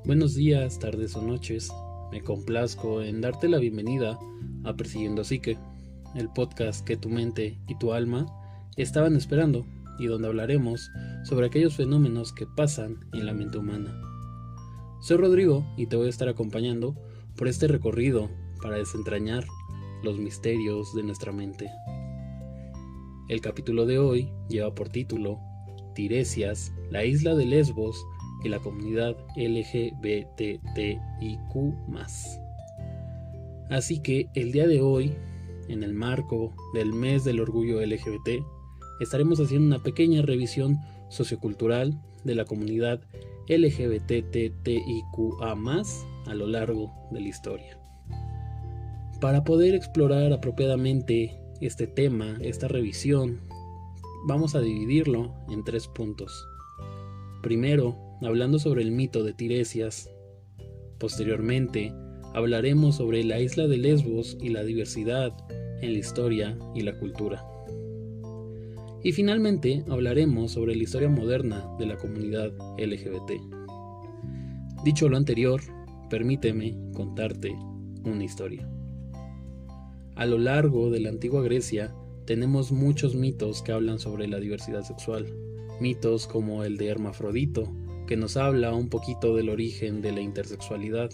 Buenos días, tardes o noches. Me complazco en darte la bienvenida a Persiguiendo Psique, el podcast que tu mente y tu alma estaban esperando y donde hablaremos sobre aquellos fenómenos que pasan en la mente humana. Soy Rodrigo y te voy a estar acompañando por este recorrido para desentrañar los misterios de nuestra mente. El capítulo de hoy lleva por título Tiresias, la isla de Lesbos y la comunidad LGBTIQ+. Así que el día de hoy, en el marco del mes del orgullo LGBT, estaremos haciendo una pequeña revisión sociocultural de la comunidad LGBTIQA+ a lo largo de la historia. Para poder explorar apropiadamente este tema, esta revisión, vamos a dividirlo en 3 puntos. Primero, hablando sobre el mito de Tiresias. Posteriormente, hablaremos sobre la isla de Lesbos y la diversidad en la historia y la cultura. Y finalmente, hablaremos sobre la historia moderna de la comunidad LGBT. Dicho lo anterior, permíteme contarte una historia. A lo largo de la antigua Grecia, tenemos muchos mitos que hablan sobre la diversidad sexual. Mitos como el de Hermafrodito, que nos habla un poquito del origen de la intersexualidad.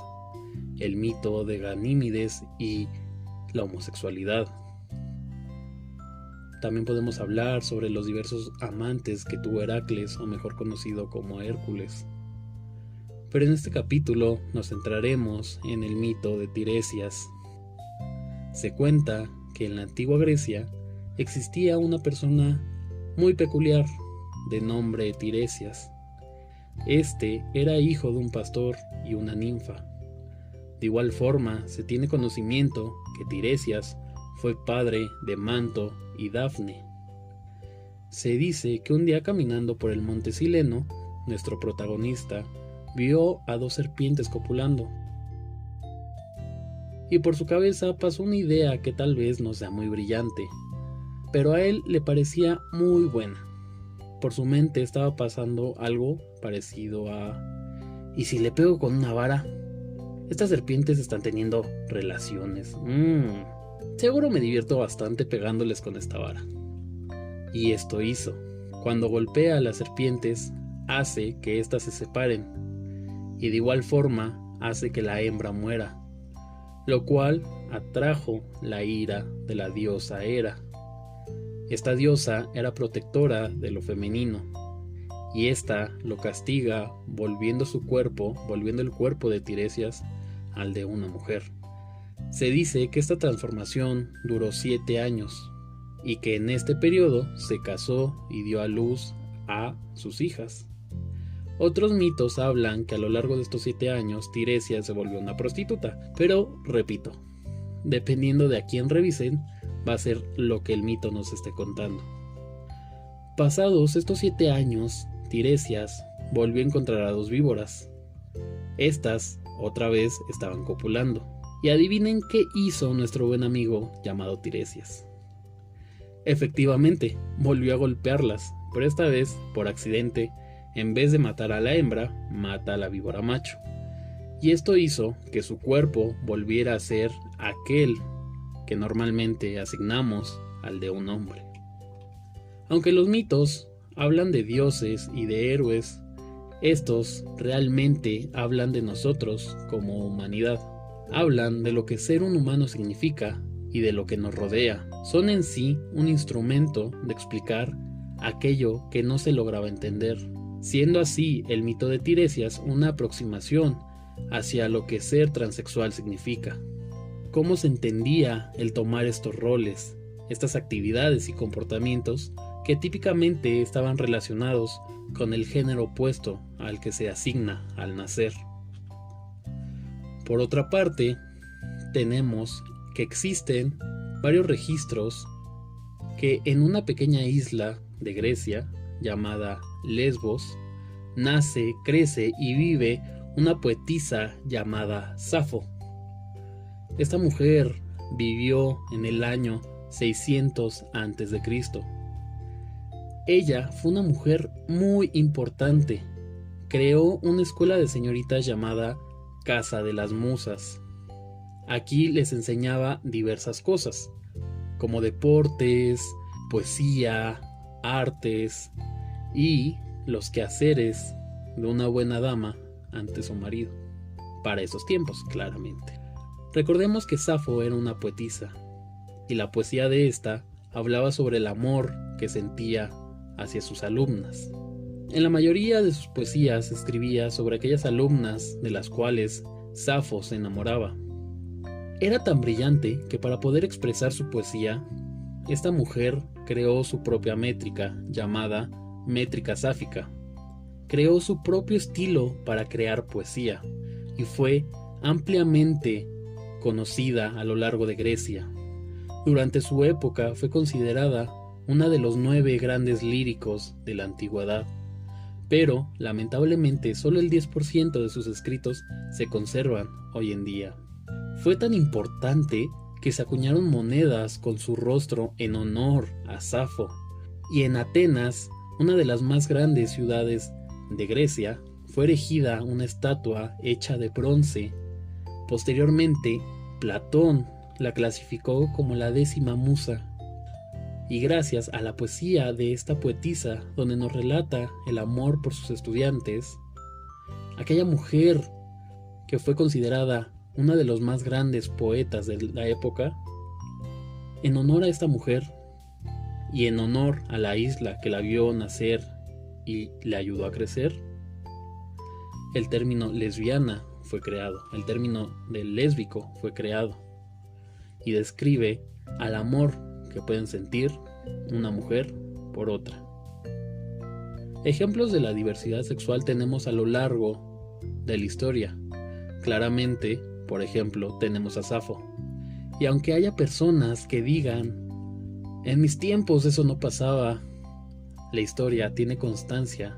El mito de Ganímedes y la homosexualidad. También podemos hablar sobre los diversos amantes que tuvo Heracles, o mejor conocido como Hércules. Pero en este capítulo nos centraremos en el mito de Tiresias. Se cuenta que en la antigua Grecia existía una persona muy peculiar de nombre Tiresias. Este era hijo de un pastor y una ninfa. De igual forma, se tiene conocimiento que Tiresias fue padre de Manto y Dafne. Se dice que un día caminando por el monte Sileno, nuestro protagonista vio a 2 serpientes copulando. Y por su cabeza pasó una idea que tal vez no sea muy brillante, pero a él le parecía muy buena. Por su mente estaba pasando algo parecido a: ¿y si le pego con una vara? Estas serpientes están teniendo relaciones. Seguro me divierto bastante pegándoles con esta vara. Y esto hizo. Cuando golpea a las serpientes, hace que éstas se separen. Y de igual forma, hace que la hembra muera. Lo cual atrajo la ira de la diosa Hera. Esta diosa era protectora de lo femenino, y ésta lo castiga volviendo el cuerpo de Tiresias al de una mujer. Se dice que esta transformación duró 7 años, y que en este periodo se casó y dio a luz a sus hijas. Otros mitos hablan que a lo largo de estos 7 años Tiresias se volvió una prostituta, pero repito, dependiendo de a quién revisen, va a ser lo que el mito nos esté contando. Pasados estos 7 años, Tiresias volvió a encontrar a 2 víboras. Estas otra vez estaban copulando. Y adivinen qué hizo nuestro buen amigo llamado Tiresias. Efectivamente, volvió a golpearlas, pero esta vez, por accidente, en vez de matar a la hembra, mata a la víbora macho. Y esto hizo que su cuerpo volviera a ser aquel que normalmente asignamos al de un hombre. Aunque los mitos hablan de dioses y de héroes, estos realmente hablan de nosotros como humanidad. Hablan de lo que ser un humano significa y de lo que nos rodea. Son en sí un instrumento de explicar aquello que no se lograba entender, siendo así el mito de Tiresias una aproximación hacia lo que ser transexual significa. Cómo se entendía el tomar estos roles, estas actividades y comportamientos que típicamente estaban relacionados con el género opuesto al que se asigna al nacer. Por otra parte, tenemos que existen varios registros que en una pequeña isla de Grecia llamada Lesbos nace, crece y vive una poetisa llamada Safo. Esta mujer vivió en el año 600 a.C. Ella fue una mujer muy importante creó una escuela de señoritas llamada Casa de las Musas. Aquí les enseñaba diversas cosas, como deportes, poesía, artes y los quehaceres de una buena dama ante su marido. Para esos tiempos, claramente. Recordemos que Safo era una poetisa, y la poesía de esta hablaba sobre el amor que sentía hacia sus alumnas. En la mayoría de sus poesías escribía sobre aquellas alumnas de las cuales Safo se enamoraba. Era tan brillante que para poder expresar su poesía, esta mujer creó su propia métrica llamada métrica sáfica. Creó su propio estilo para crear poesía y fue ampliamente conocida a lo largo de Grecia. Durante su época fue considerada una de los 9 grandes líricos de la antigüedad, pero lamentablemente solo el 10% de sus escritos se conservan hoy en día. Fue tan importante que se acuñaron monedas con su rostro en honor a Safo, y en Atenas, una de las más grandes ciudades de Grecia, fue erigida una estatua hecha de bronce. Posteriormente, Platón la clasificó como la 10ª musa, y gracias a la poesía de esta poetisa, donde nos relata el amor por sus estudiantes, aquella mujer que fue considerada una de los más grandes poetas de la época, en honor a esta mujer y en honor a la isla que la vio nacer y le ayudó a crecer, el término lesbiana fue creado, el término de lésbico fue creado, y describe al amor que pueden sentir una mujer por otra. Ejemplos de la diversidad sexual tenemos a lo largo de la historia. Claramente, por ejemplo, tenemos a Safo. Y aunque haya personas que digan, en mis tiempos eso no pasaba, la historia tiene constancia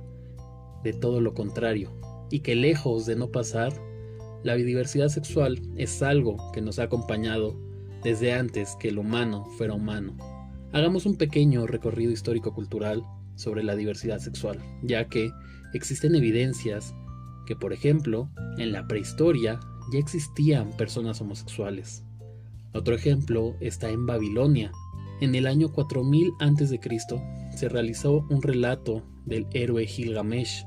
de todo lo contrario, y que lejos de no pasar, la diversidad sexual es algo que nos ha acompañado desde antes que el humano fuera humano. Hagamos un pequeño recorrido histórico-cultural sobre la diversidad sexual, ya que existen evidencias que, por ejemplo, en la prehistoria ya existían personas homosexuales. Otro ejemplo está en Babilonia. En el año 4000 a.C. se realizó un relato del héroe Gilgamesh,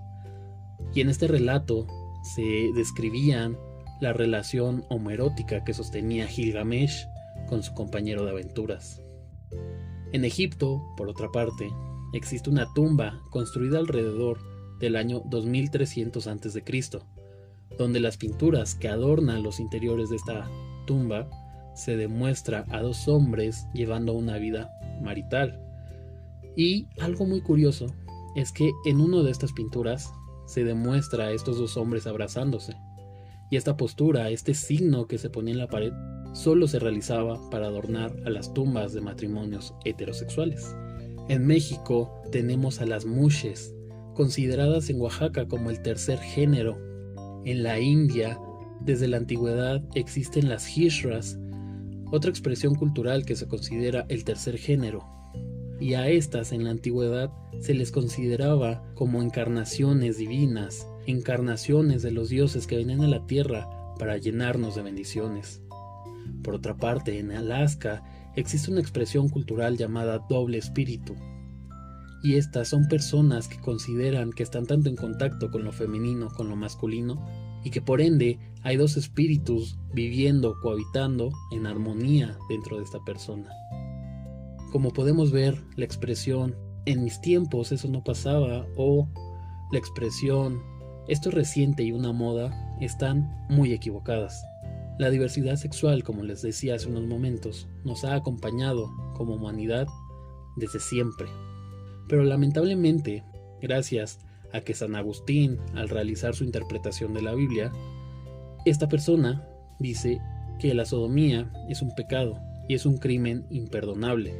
y en este relato se describían la relación homoerótica que sostenía Gilgamesh con su compañero de aventuras. En Egipto, por otra parte, existe una tumba construida alrededor del año 2300 a.C., donde las pinturas que adornan los interiores de esta tumba se demuestra a 2 hombres llevando una vida marital. Y algo muy curioso es que en una de estas pinturas se demuestra a estos 2 hombres abrazándose, y esta postura, este signo que se ponía en la pared, solo se realizaba para adornar a las tumbas de matrimonios heterosexuales. En México tenemos a las mushes, consideradas en Oaxaca como el tercer género. En la India, desde la antigüedad, existen las hijras, otra expresión cultural que se considera el tercer género. Y a estas en la antigüedad se les consideraba como encarnaciones divinas, encarnaciones de los dioses que venían a la tierra para llenarnos de bendiciones. Por otra parte, en Alaska existe una expresión cultural llamada doble espíritu, y estas son personas que consideran que están tanto en contacto con lo femenino, con lo masculino, y que por ende hay 2 espíritus viviendo, cohabitando en armonía dentro de esta persona. Como podemos ver, la expresión en mis tiempos eso no pasaba, o la expresión esto es reciente y una moda, están muy equivocadas. La diversidad sexual, como les decía hace unos momentos, nos ha acompañado como humanidad desde siempre. Pero lamentablemente, gracias a que San Agustín, al realizar su interpretación de la Biblia, esta persona dice que la sodomía es un pecado y es un crimen imperdonable.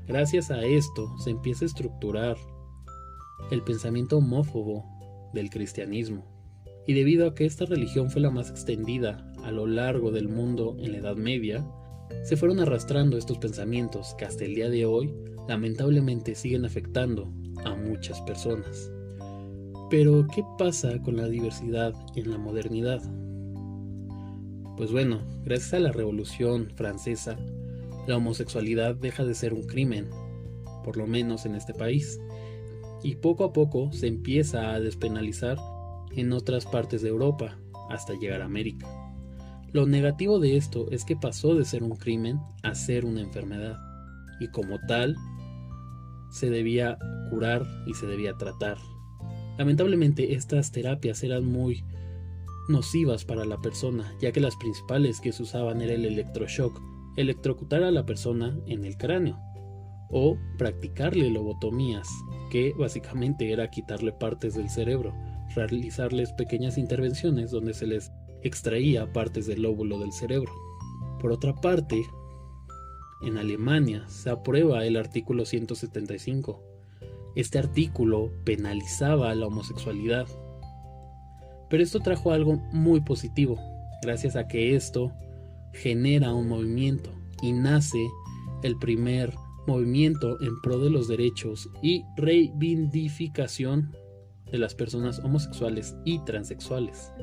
Gracias a esto se empieza a estructurar el pensamiento homófobo del cristianismo. Y debido a que esta religión fue la más extendida a lo largo del mundo en la Edad Media, se fueron arrastrando estos pensamientos que hasta el día de hoy lamentablemente siguen afectando a muchas personas. Pero, ¿qué pasa con la diversidad en la modernidad? Pues bueno, gracias a la Revolución Francesa, la homosexualidad deja de ser un crimen, por lo menos en este país, y poco a poco se empieza a despenalizar en otras partes de Europa, hasta llegar a América. Lo negativo de esto es que pasó de ser un crimen a ser una enfermedad, y como tal, se debía curar y se debía tratar. Lamentablemente, estas terapias eran muy nocivas para la persona, ya que las principales que se usaban era el electroshock, electrocutar a la persona en el cráneo, o practicarle lobotomías, que básicamente era quitarle partes del cerebro, realizarles pequeñas intervenciones donde se les extraía partes del lóbulo del cerebro. Por otra parte, en Alemania se aprueba el artículo 175. Este artículo penalizaba la homosexualidad. Pero esto trajo algo muy positivo, gracias a que esto genera un movimiento y nace el primer movimiento en pro de los derechos y reivindicación de las personas homosexuales y transexuales.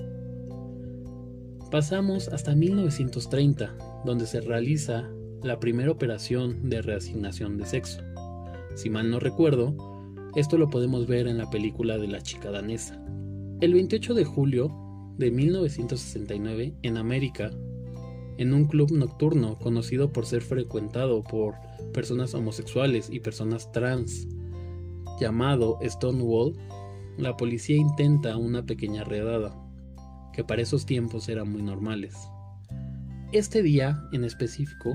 Pasamos hasta 1930, donde se realiza la primera operación de reasignación de sexo. Si mal no recuerdo, esto lo podemos ver en la película de La chica danesa. El 28 de julio de 1969, en América, en un club nocturno conocido por ser frecuentado por personas homosexuales y personas trans, llamado Stonewall, la policía intenta una pequeña redada, que para esos tiempos eran muy normales. Este día, en específico,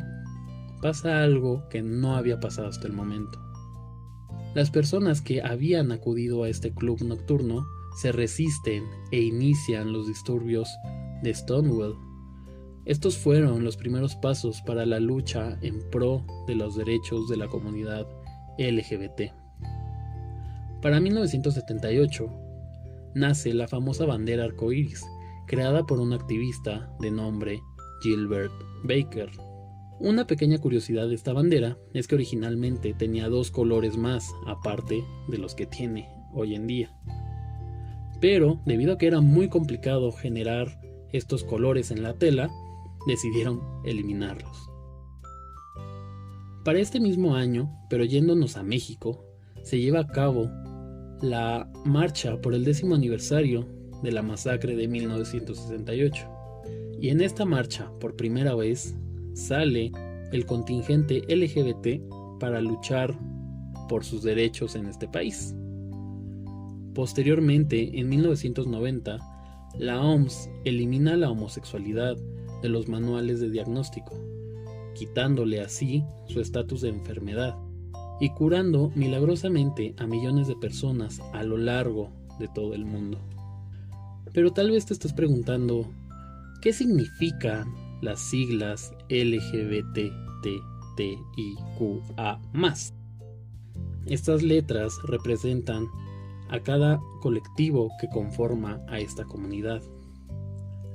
pasa algo que no había pasado hasta el momento. Las personas que habían acudido a este club nocturno se resisten e inician los disturbios de Stonewall. Estos fueron los primeros pasos para la lucha en pro de los derechos de la comunidad LGBT. Para 1978 nace la famosa bandera arcoíris, creada por un activista de nombre Gilbert Baker. Una pequeña curiosidad de esta bandera es que originalmente tenía 2 colores más, aparte de los que tiene hoy en día. Pero, debido a que era muy complicado generar estos colores en la tela, decidieron eliminarlos. Para este mismo año, pero yéndonos a México, se lleva a cabo la marcha por el 10º aniversario de la masacre de 1968. Y en esta marcha, por primera vez, sale el contingente LGBT para luchar por sus derechos en este país. Posteriormente, en 1990, la OMS elimina la homosexualidad de los manuales de diagnóstico, quitándole así su estatus de enfermedad y curando milagrosamente a millones de personas a lo largo de todo el mundo. Pero tal vez te estés preguntando, ¿qué significan las siglas LGBTTIQA+? Estas letras representan a cada colectivo que conforma a esta comunidad.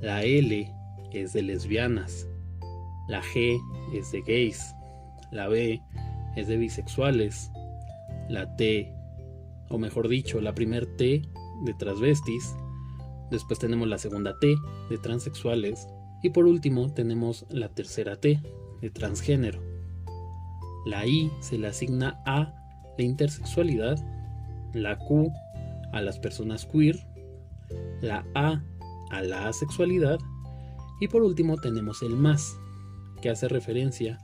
La L es de lesbianas, la G es de gays, la B es de bisexuales, la T, o mejor dicho, la primer T de transvestis, después tenemos la segunda T de transexuales y por último tenemos la tercera T de transgénero. La I se le asigna a la intersexualidad, la Q a las personas queer, la A a la asexualidad y por último tenemos el más, que hace referencia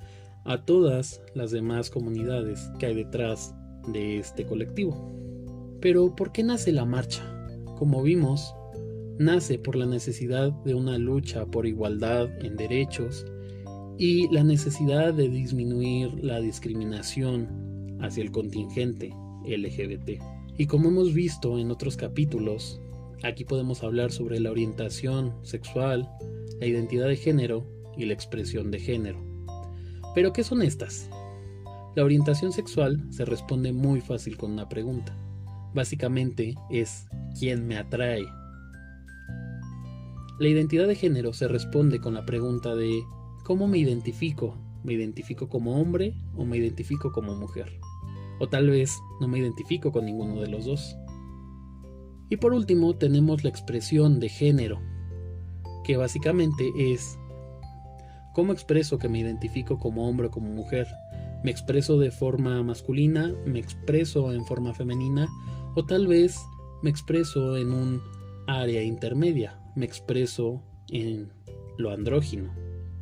a todas las demás comunidades que hay detrás de este colectivo. Pero ¿por qué nace la marcha? Como vimos, nace por la necesidad de una lucha por igualdad en derechos y la necesidad de disminuir la discriminación hacia el contingente LGBT. Y como hemos visto en otros capítulos, aquí podemos hablar sobre la orientación sexual, la identidad de género y la expresión de género. ¿Pero qué son estas? La orientación sexual se responde muy fácil con una pregunta. Básicamente es ¿quién me atrae? La identidad de género se responde con la pregunta de ¿cómo me identifico? ¿Me identifico como hombre o me identifico como mujer? O tal vez no me identifico con ninguno de los dos. Y por último tenemos la expresión de género, que básicamente es cómo expreso que me identifico como hombre o como mujer. ¿Me expreso de forma masculina? ¿Me expreso en forma femenina? O tal vez me expreso en un área intermedia. ¿Me expreso en lo andrógino?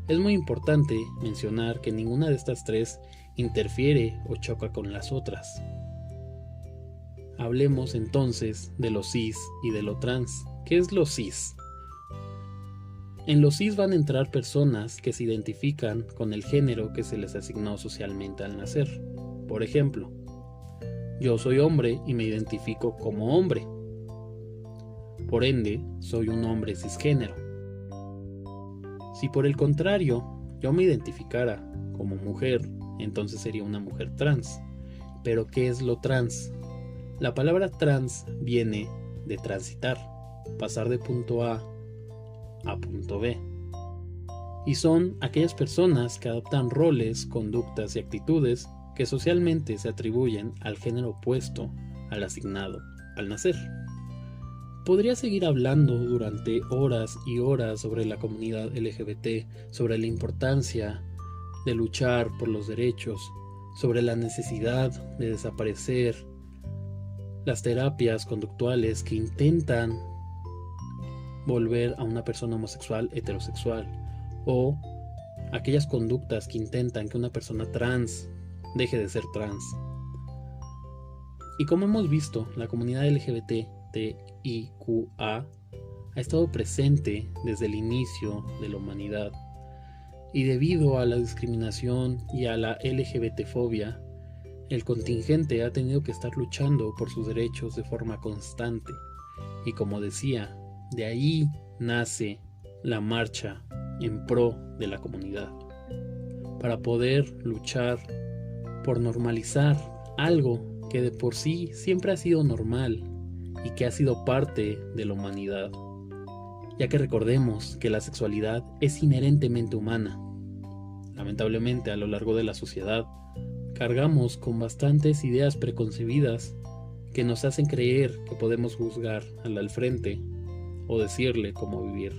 Es muy importante mencionar que ninguna de estas tres interfiere o choca con las otras. Hablemos entonces de lo cis y de lo trans. ¿Qué es lo cis? En lo cis van a entrar personas que se identifican con el género que se les asignó socialmente al nacer. Por ejemplo, yo soy hombre y me identifico como hombre. Por ende, soy un hombre cisgénero. Si por el contrario, yo me identificara como mujer, entonces sería una mujer trans. ¿Pero qué es lo trans? La palabra trans viene de transitar, pasar de punto A a punto B. Y son aquellas personas que adoptan roles, conductas y actitudes que socialmente se atribuyen al género opuesto al asignado al nacer. Podría seguir hablando durante horas y horas sobre la comunidad LGBT, sobre la importancia de luchar por los derechos, sobre la necesidad de desaparecer las terapias conductuales que intentan volver a una persona homosexual heterosexual, o aquellas conductas que intentan que una persona trans deje de ser trans. Y como hemos visto, la comunidad LGBTIQA ha estado presente desde el inicio de la humanidad, y debido a la discriminación y a la LGBTfobia, el contingente ha tenido que estar luchando por sus derechos de forma constante. Y como decía, de ahí nace la marcha en pro de la comunidad, para poder luchar por normalizar algo que de por sí siempre ha sido normal y que ha sido parte de la humanidad, ya que recordemos que la sexualidad es inherentemente humana. Lamentablemente, a lo largo de la sociedad cargamos con bastantes ideas preconcebidas que nos hacen creer que podemos juzgar al frente o decirle cómo vivir.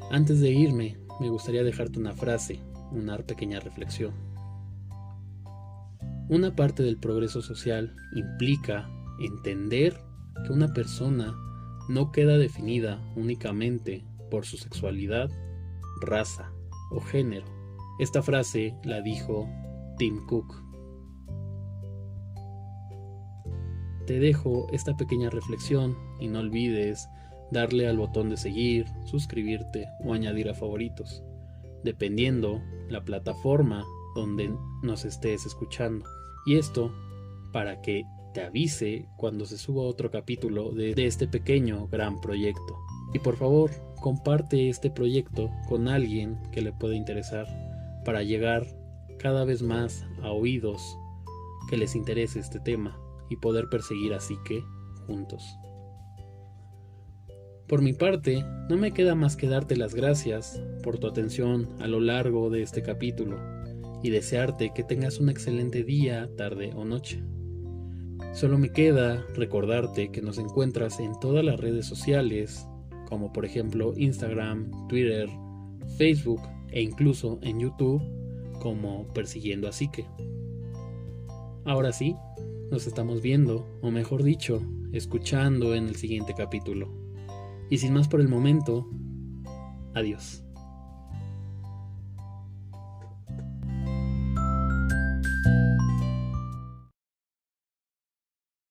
Antes de irme, me gustaría dejarte una frase, una pequeña reflexión. Una parte del progreso social implica entender que una persona no queda definida únicamente por su sexualidad, raza o género. Esta frase la dijo Tim Cook. Te dejo esta pequeña reflexión y no olvides darle al botón de seguir, suscribirte o añadir a favoritos, dependiendo la plataforma donde nos estés escuchando. Y esto para que te avise cuando se suba otro capítulo de este pequeño gran proyecto. Y por favor, comparte este proyecto con alguien que le pueda interesar para llegar cada vez más a oídos que les interese este tema y poder perseguir así que juntos. Por mi parte, no me queda más que darte las gracias por tu atención a lo largo de este capítulo y desearte que tengas un excelente día, tarde o noche. Solo me queda recordarte que nos encuentras en todas las redes sociales, como por ejemplo Instagram, Twitter, Facebook e incluso en YouTube como Persiguiendo a Psique. Ahora sí, nos estamos viendo, o mejor dicho, escuchando en el siguiente capítulo. Y sin más por el momento, adiós.